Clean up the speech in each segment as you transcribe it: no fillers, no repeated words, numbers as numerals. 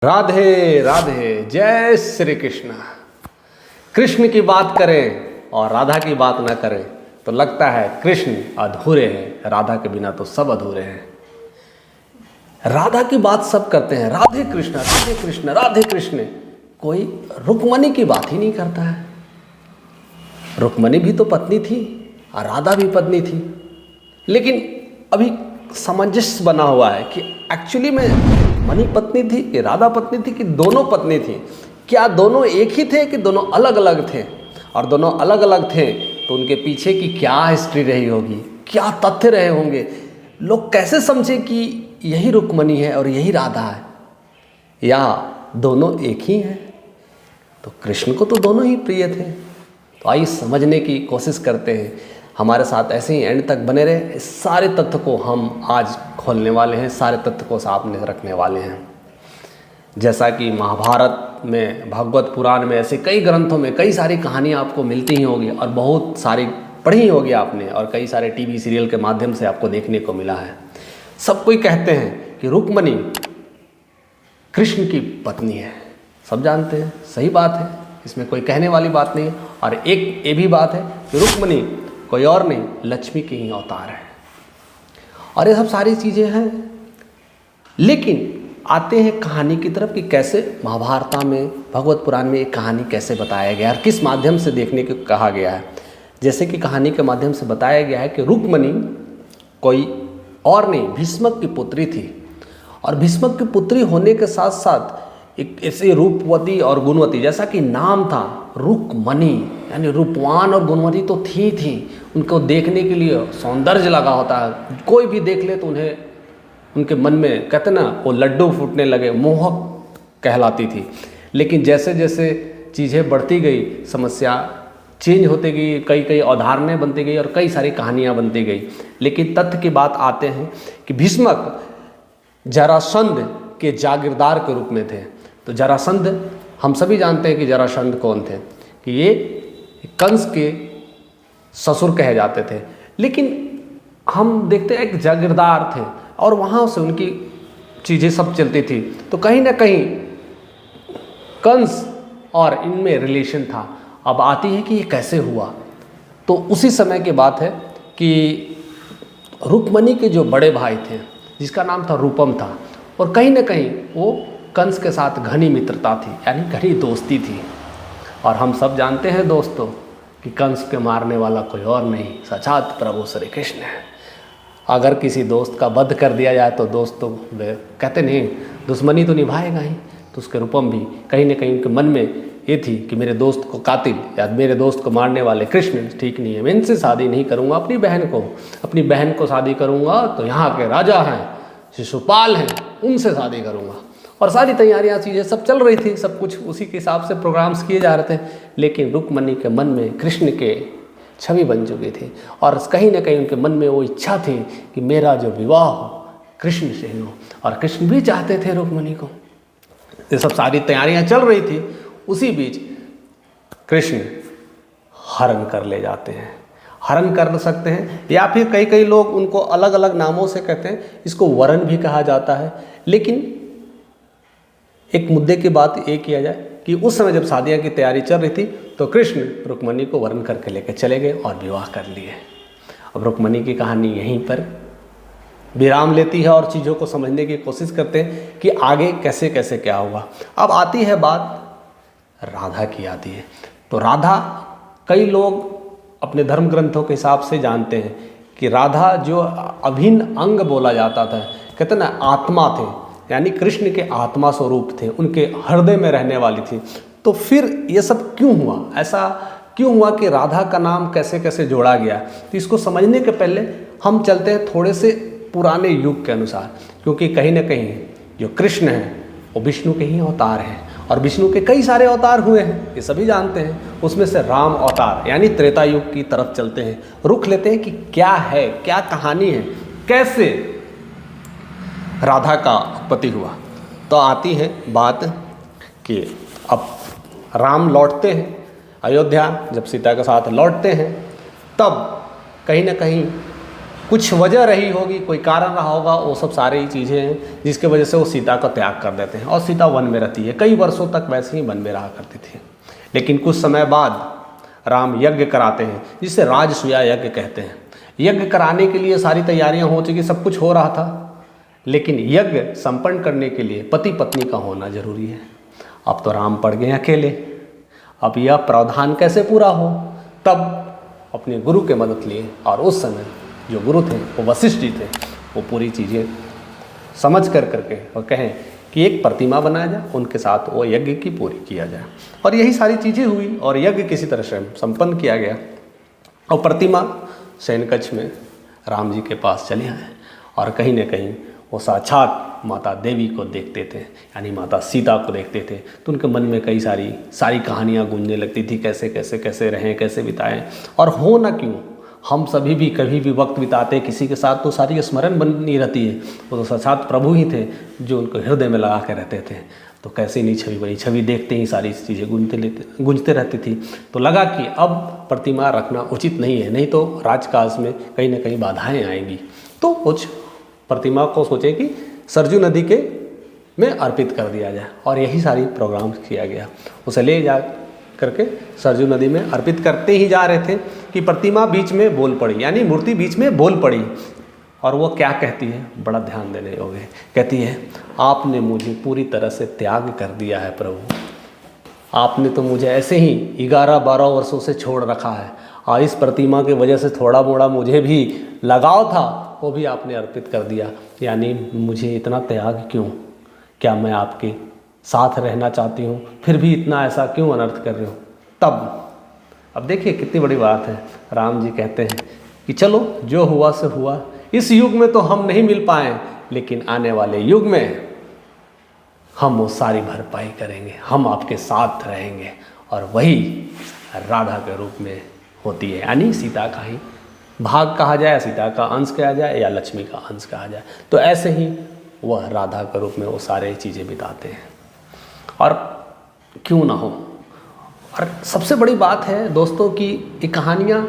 राधे राधे, जय श्री कृष्ण। कृष्ण की बात करें और राधा की बात ना करें तो लगता है कृष्ण अधूरे हैं, राधा के बिना तो सब अधूरे हैं। राधा की बात सब करते हैं, राधे कृष्ण राधे कृष्ण राधे कृष्ण, कोई रुक्मणी की बात ही नहीं करता है। रुक्मणी भी तो पत्नी थी और राधा भी पत्नी थी, लेकिन अभी सामंजस्य बना हुआ है कि एक्चुअली में मनी पत्नी थी कि राधा पत्नी थी कि दोनों पत्नी थी। क्या दोनों एक ही थे कि दोनों अलग अलग थे? और दोनों अलग अलग थे तो उनके पीछे की क्या हिस्ट्री रही होगी, क्या तथ्य रहे होंगे, लोग कैसे समझे कि यही रुक्मणी है और यही राधा है, या दोनों एक ही हैं? तो कृष्ण को तो दोनों ही प्रिय थे। तो आइए समझने की कोशिश करते हैं। हमारे साथ ऐसे ही एंड तक बने रहे। इस सारे तथ्य को हम आज खोलने वाले हैं, सारे तथ्य को सामने रखने वाले हैं। जैसा कि महाभारत में, भागवत पुराण में, ऐसे कई ग्रंथों में कई सारी कहानियाँ आपको मिलती ही होगी और बहुत सारी पढ़ी होगी आपने, और कई सारे टीवी सीरियल के माध्यम से आपको देखने को मिला है। सब कोई कहते हैं कि रुक्मणी कृष्ण की पत्नी है, सब जानते हैं, सही बात है, इसमें कोई कहने वाली बात नहीं है। और एक ये भी बात है कि रुक्मणी कोई और नहीं, लक्ष्मी के ही अवतार है। और ये सब सारी चीज़ें हैं, लेकिन आते हैं कहानी की तरफ कि कैसे महाभारत में, भगवत पुराण में एक कहानी कैसे बताया गया और किस माध्यम से देखने को कहा गया है। जैसे कि कहानी के माध्यम से बताया गया है कि रुक्मणी कोई और नहीं, भीष्मक की पुत्री थी। और भीष्मक की पुत्री होने के साथ साथ एक ऐसी रूपवती और गुणवती, जैसा कि नाम था रुक्मणी, यानी रूपवान और गुणवती तो थी। उनको देखने के लिए सौंदर्य लगा होता है, कोई भी देख ले तो उन्हें, उनके मन में कहते ना, वो लड्डू फूटने लगे, मोहक कहलाती थी। लेकिन जैसे जैसे चीज़ें बढ़ती गई, समस्या चेंज होती गई, कई अवधारणाएं बनती गई और कई सारी कहानियाँ बनती गई। लेकिन तथ्य की बात आते हैं कि भीष्मक जरासंध के जागीरदार के रूप में थे। तो जरासंध, हम सभी जानते हैं कि जरासंध कौन थे, कि ये कंस के ससुर कहे जाते थे। लेकिन हम देखते हैं एक जागीरदार थे और वहाँ से उनकी चीज़ें सब चलती थी। तो कहीं ना कहीं कंस और इनमें रिलेशन था। अब आती है कि ये कैसे हुआ। तो उसी समय की बात है कि रुक्मणी के जो बड़े भाई थे, जिसका नाम था रूपम था, और कहीं ना कहीं वो कंस के साथ घनी मित्रता थी, यानी घनी दोस्ती थी। और हम सब जानते हैं दोस्तों कि कंस के मारने वाला कोई और नहीं, साक्षात प्रभु श्री कृष्ण है। अगर किसी दोस्त का वध कर दिया जाए तो दोस्त तो कहते नहीं, दुश्मनी तो निभाएगा ही। तो उसके रूपम भी कहीं ना कहीं उनके मन में ये थी कि मेरे दोस्त को कातिल या मेरे दोस्त को मारने वाले कृष्ण ठीक नहीं है, मैं इनसे शादी नहीं करूँगा, अपनी बहन को शादी करूँगा तो यहाँ के राजा हैं, शिशुपाल हैं, उनसे शादी करूँगा। और सारी तैयारियाँ, चीज़ें सब चल रही थी, सब कुछ उसी के हिसाब से प्रोग्राम्स किए जा रहे थे। लेकिन रुक्मणी के मन में कृष्ण के छवि बन चुकी थी और कहीं ना कहीं उनके मन में वो इच्छा थी कि मेरा जो विवाह हो कृष्ण से हो। और कृष्ण भी चाहते थे रुक्मणी को। ये सब सारी तैयारियां चल रही थी। उसी बीच कृष्ण हरण कर ले जाते हैं। हरण कर सकते हैं या फिर कई लोग उनको अलग अलग नामों से कहते हैं, इसको वरण भी कहा जाता है। लेकिन एक मुद्दे की बात ये किया जाए कि उस समय जब शादियाँ की तैयारी चल रही थी तो कृष्ण रुक्मणी को वरण करके लेकर चले गए और विवाह कर लिए। अब रुक्मणी की कहानी यहीं पर विराम लेती है और चीज़ों को समझने की कोशिश करते हैं कि आगे कैसे कैसे क्या हुआ। अब आती है बात राधा की आती है। तो राधा, कई लोग अपने धर्म ग्रंथों के हिसाब से जानते हैं कि राधा जो अभिन्न अंग बोला जाता था, कहते ना आत्मा थे, यानी कृष्ण के आत्मा स्वरूप थे, उनके हृदय में रहने वाली थी। तो फिर ये सब क्यों हुआ, ऐसा क्यों हुआ कि राधा का नाम कैसे कैसे जोड़ा गया? तो इसको समझने के पहले हम चलते हैं थोड़े से पुराने युग के अनुसार, क्योंकि कहीं ना कहीं जो कृष्ण हैं वो विष्णु के ही अवतार हैं और विष्णु के कई सारे अवतार हुए हैं, ये सभी जानते हैं। उसमें से राम अवतार यानी त्रेता युग की तरफ चलते हैं, रुख लेते हैं कि क्या है, क्या कहानी है, कैसे राधा का उत्पत्ति हुआ। तो आती है बात कि अब राम लौटते हैं अयोध्या, जब सीता के साथ लौटते हैं तब कहीं ना कहीं कुछ वजह रही होगी, कोई कारण रहा होगा, वो सब सारी चीज़ें हैं जिसके वजह से वो सीता का त्याग कर देते हैं और सीता वन में रहती है। कई वर्षों तक वैसे ही वन में रहा करती थी। लेकिन कुछ समय बाद राम यज्ञ कराते हैं, जिसे राजसूया यज्ञ कहते हैं। यज्ञ कराने के लिए सारी तैयारियां हो चुकी, सब कुछ हो रहा था, लेकिन यज्ञ संपन्न करने के लिए पति पत्नी का होना जरूरी है। अब तो राम पड़ गए अकेले, अब यह प्रावधान कैसे पूरा हो? तब अपने गुरु के मदद लिए, और उस समय जो गुरु थे वो वशिष्ठ जी थे। वो पूरी चीज़ें समझ करके और कहें कि एक प्रतिमा बनाया जाए, उनके साथ वो यज्ञ की पूरी किया जाए। और यही सारी चीज़ें हुई और यज्ञ किसी तरह से संपन्न किया गया। और प्रतिमा शयनकक्ष में राम जी के पास चले आए और कहीं न कहीं वो साक्षात माता देवी को देखते थे, यानी माता सीता को देखते थे। तो उनके मन में कई सारी कहानियाँ गूंजने लगती थी, कैसे कैसे कैसे रहें, कैसे बिताएं। और हो ना क्यों, हम सभी भी कभी भी वक्त बिताते किसी के साथ तो सारी स्मरण बनी रहती है। वो तो साक्षात प्रभु ही थे जो उनको हृदय में लगा के रहते थे। तो कैसी नहीं छवि बनी, छवि देखते ही सारी चीज़ें गूंजते रहती थी। तो लगा कि अब प्रतिमा रखना उचित नहीं है, नहीं तो राजकाज में कहीं ना कहीं बाधाएं आएंगी। तो कुछ प्रतिमा को सोचे कि सरजू नदी के में अर्पित कर दिया जाए, और यही सारी प्रोग्राम किया गया। उसे ले जा करके सरजू नदी में अर्पित करते ही जा रहे थे कि प्रतिमा बीच में बोल पड़ी, यानी मूर्ति बीच में बोल पड़ी। और वो क्या कहती है, बड़ा ध्यान देने योग्य है। कहती है, आपने मुझे पूरी तरह से त्याग कर दिया है प्रभु, आपने तो मुझे ऐसे ही 11-12 वर्षों से छोड़ रखा है, और इस प्रतिमा की वजह से थोड़ा मोड़ा मुझे भी लगाव था, वो भी आपने अर्पित कर दिया। यानी मुझे इतना त्याग क्यों? क्या मैं आपके साथ रहना चाहती हूँ, फिर भी इतना ऐसा क्यों अनर्थ कर रहे हो? तब अब देखिए कितनी बड़ी बात है। राम जी कहते हैं कि चलो जो हुआ से हुआ, इस युग में तो हम नहीं मिल पाए, लेकिन आने वाले युग में हम वो सारी भरपाई करेंगे, हम आपके साथ रहेंगे। और वही राधा के रूप में होती है, यानी सीता का ही भाग कहा जाए, सीता का अंश कहा जाए, या लक्ष्मी का अंश कहा जाए। तो ऐसे ही वह राधा के रूप में वो सारे चीज़ें बिताते हैं। और क्यों ना हो। और सबसे बड़ी बात है दोस्तों कि ये कहानियाँ,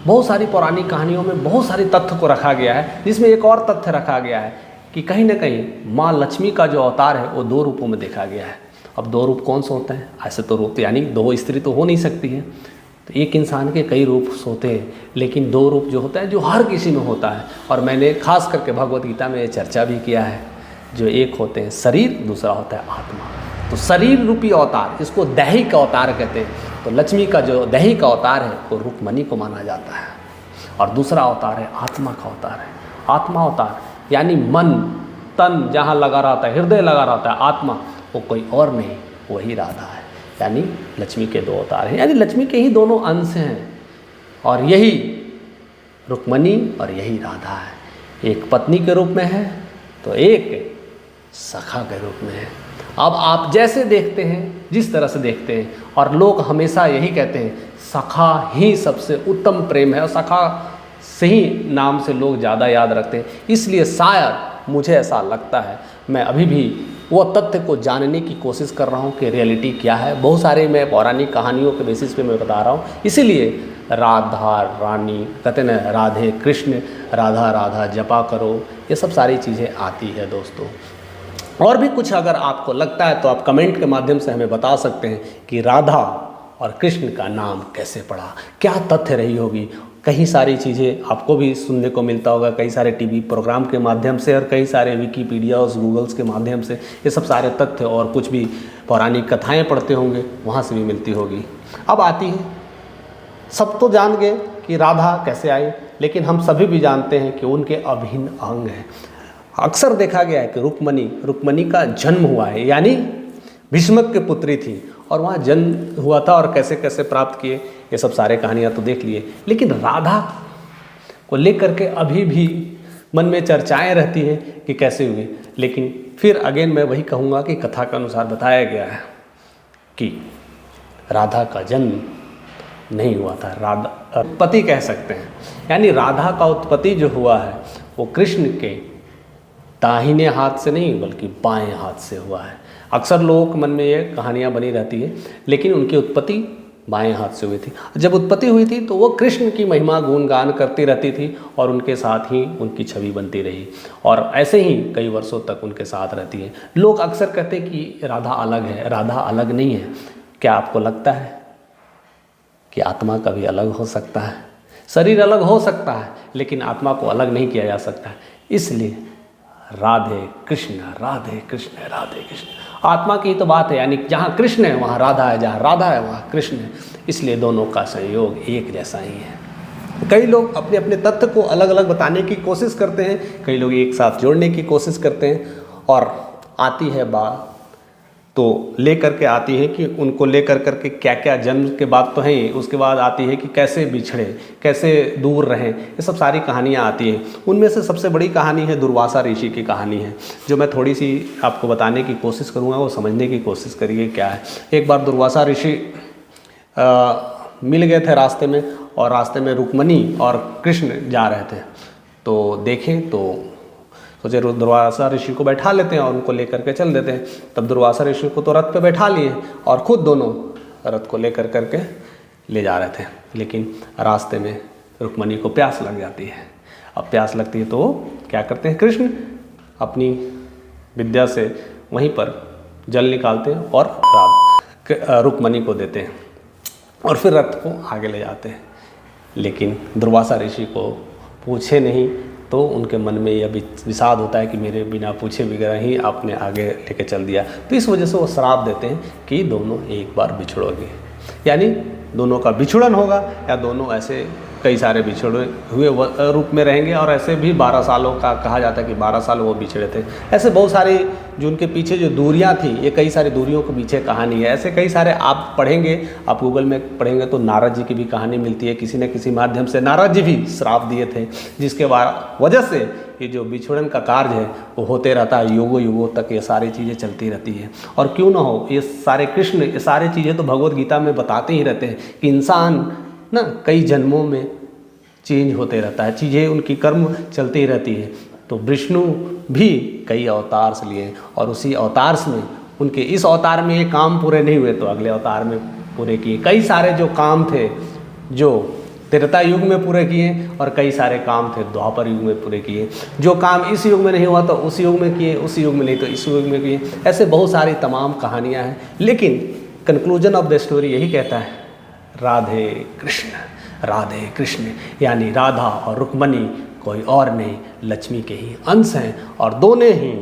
बहुत सारी पौराणिक कहानियों में बहुत सारे तथ्य को रखा गया है, जिसमें एक और तथ्य रखा गया है कि कहीं ना कहीं माँ लक्ष्मी का जो अवतार है वो 2 रूपों में देखा गया है। अब 2 रूप कौन से होते हैं? ऐसे तो रूप यानी 2 स्त्री तो हो नहीं सकती है, तो एक इंसान के कई रूप होते हैं, लेकिन 2 रूप जो होता है जो हर किसी में होता है। और मैंने खास करके भगवत गीता में चर्चा भी किया है, जो एक होते हैं शरीर, दूसरा होता है आत्मा। तो शरीर रूपी अवतार, इसको दैहिक अवतार कहते हैं। तो लक्ष्मी का जो दैहिक अवतार है वो रुक्मणी को माना जाता है, और दूसरा अवतार है आत्मा का अवतार है। आत्मा अवतार यानी मन तन जहाँ लगा रहता है, हृदय लगा रहता है, आत्मा, वो कोई और नहीं, वही राधा है। यानी लक्ष्मी के 2 अवतार हैं, यानी लक्ष्मी के ही दोनों अंश हैं, और यही रुक्मणी और यही राधा है। एक पत्नी के रूप में है तो एक सखा के रूप में है। अब आप जैसे देखते हैं, जिस तरह से देखते हैं, और लोग हमेशा यही कहते हैं सखा ही सबसे उत्तम प्रेम है, और सखा से ही नाम से लोग ज़्यादा याद रखते हैं। इसलिए शायद मुझे ऐसा लगता है, मैं अभी भी वो तथ्य को जानने की कोशिश कर रहा हूँ कि रियलिटी क्या है। बहुत सारे मैं पौराणिक कहानियों के बेसिस पे मैं बता रहा हूँ। इसीलिए राधा रानी कहते ना, राधे कृष्ण, राधा राधा जपा करो, ये सब सारी चीज़ें आती है दोस्तों। और भी कुछ अगर आपको लगता है तो आप कमेंट के माध्यम से हमें बता सकते हैं कि राधा और कृष्ण का नाम कैसे पड़ा, क्या तथ्य रही होगी। कई सारी चीज़ें आपको भी सुनने को मिलता होगा, कई सारे टीवी प्रोग्राम के माध्यम से, और कई सारे विकीपीडिया और गूगल्स के माध्यम से ये सब सारे तथ्य, और कुछ भी पौराणिक कथाएं पढ़ते होंगे वहाँ से भी मिलती होगी। अब आती है, सब तो जान गए कि राधा कैसे आई, लेकिन हम सभी भी जानते हैं कि उनके अभिन्न अंग हैं। अक्सर देखा गया है कि रुक्मणी का जन्म हुआ है, यानी भीष्मक की पुत्री थी, और वहाँ जन्म हुआ था, और कैसे कैसे प्राप्त किए ये सब सारे कहानियाँ तो देख लिए। लेकिन राधा को लेकर के अभी भी मन में चर्चाएं रहती हैं कि कैसे हुई। लेकिन फिर अगेन मैं वही कहूँगा कि कथा के अनुसार बताया गया है कि राधा का जन्म नहीं हुआ था, राधा उत्पत्ति कह सकते हैं, यानी राधा का उत्पत्ति जो हुआ है वो कृष्ण के दाहिने हाथ से नहीं बल्कि बाएं हाथ से हुआ है। अक्सर लोगों के मन में ये कहानियाँ बनी रहती है, लेकिन उनकी उत्पत्ति बाएं हाथ से हुई थी। जब उत्पत्ति हुई थी तो वो कृष्ण की महिमा गुणगान करती रहती थी और उनके साथ ही उनकी छवि बनती रही और ऐसे ही कई वर्षों तक उनके साथ रहती है। लोग अक्सर कहते हैं कि राधा अलग है, राधा अलग नहीं है। क्या आपको लगता है कि आत्मा कभी अलग हो सकता है? शरीर अलग हो सकता है लेकिन आत्मा को अलग नहीं किया जा सकता है। इसलिए राधे कृष्ण राधे कृष्ण राधे कृष्ण, आत्मा की तो बात है, यानी जहाँ कृष्ण है वहाँ राधा है, जहाँ राधा है वहाँ कृष्ण है। इसलिए दोनों का संयोग एक जैसा ही है। कई लोग अपने अपने तथ्य को अलग अलग बताने की कोशिश करते हैं, कई लोग एक साथ जोड़ने की कोशिश करते हैं और आती है बात तो लेकर के आती है कि उनको लेकर करके क्या क्या जन्म के बाद तो हैं, उसके बाद आती है कि कैसे बिछड़े, कैसे दूर रहें, ये सब सारी कहानियाँ आती हैं। उनमें से सबसे बड़ी कहानी है दुर्वासा ऋषि की कहानी है, जो मैं थोड़ी सी आपको बताने की कोशिश करूँगा, वो समझने की कोशिश करिए क्या है। एक बार दुर्वासा ऋषि मिल गए थे रास्ते में और रास्ते में रुक्मणी और कृष्ण जा रहे थे तो देखें तो सोचे दुर्वासा ऋषि को बैठा लेते हैं और उनको लेकर के चल देते हैं। तब दुर्वासा ऋषि को तो रथ पे बैठा लिए और खुद दोनों रथ को लेकर करके ले जा रहे थे, लेकिन रास्ते में रुक्मणी को प्यास लग जाती है। अब प्यास लगती है तो क्या करते हैं, कृष्ण अपनी विद्या से वहीं पर जल निकालते हैं और रुक्मणी को देते हैं और फिर रथ को आगे ले जाते हैं। लेकिन दुर्वासा ऋषि को पूछे नहीं तो उनके मन में यह विषाद होता है कि मेरे बिना पूछे वगैरह ही आपने आगे लेके चल दिया। तो इस वजह से वो श्राप देते हैं कि दोनों एक बार बिछड़ोगे, यानी दोनों का बिछुड़न होगा या दोनों ऐसे कई सारे बिछड़े हुए रूप में रहेंगे। और ऐसे भी 12 सालों का कहा जाता है कि 12 साल वो बिछड़े थे। ऐसे बहुत सारे जो उनके पीछे जो दूरियां थी, ये कई सारी दूरियों के पीछे कहानी है। ऐसे कई सारे आप पढ़ेंगे, आप गूगल में पढ़ेंगे तो नारद जी की भी कहानी मिलती है। किसी न किसी माध्यम से नारद जी भी श्राप दिए थे, जिसके वजह से ये जो बिछुड़न का कार्य है वो होते रहता है, युगों युगों तक ये सारी चीज़ें चलती रहती हैं। और क्यों ना हो, ये सारे कृष्ण ये सारी चीज़ें तो भगवद गीता में बताते ही रहते हैं कि इंसान ना कई जन्मों में चेंज होते रहता है, चीज़ें उनकी कर्म चलती रहती है। तो विष्णु भी कई अवतार से लिए और उसी अवतार में उनके इस अवतार में ये काम पूरे नहीं हुए तो अगले अवतार में पूरे किए। कई सारे जो काम थे जो त्रेता युग में पूरे किए और कई सारे काम थे द्वापर युग में पूरे किए। जो काम इस युग में नहीं हुआ तो उस युग में किए, उस युग में नहीं तो इस युग में किए। ऐसे बहुत सारी तमाम कहानियाँ हैं, लेकिन कंक्लूजन ऑफ द स्टोरी यही कहता है राधे कृष्ण, यानी राधा और रुक्मणी कोई और नहीं, लक्ष्मी के ही अंश हैं और दोनों ही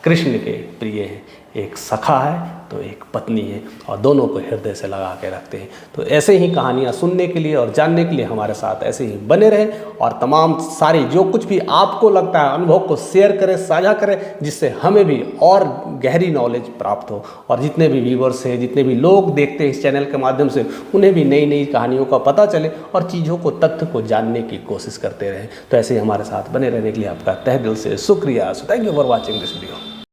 कृष्ण के प्रिय हैं। एक सखा है तो एक पत्नी है और दोनों को हृदय से लगा के रखते हैं। तो ऐसे ही कहानियाँ सुनने के लिए और जानने के लिए हमारे साथ ऐसे ही बने रहें और तमाम सारी जो कुछ भी आपको लगता है अनुभव को शेयर करें, साझा करें, जिससे हमें भी और गहरी नॉलेज प्राप्त हो और जितने भी व्यूवर्स हैं, जितने भी लोग देखते हैं इस चैनल के माध्यम से, उन्हें भी नई नई कहानियों का पता चले और चीज़ों को, तथ्य को जानने की कोशिश करते रहें। तो ऐसे ही हमारे साथ बने रहने के लिए आपका तहे दिल से शुक्रिया। So thank you for watching this video.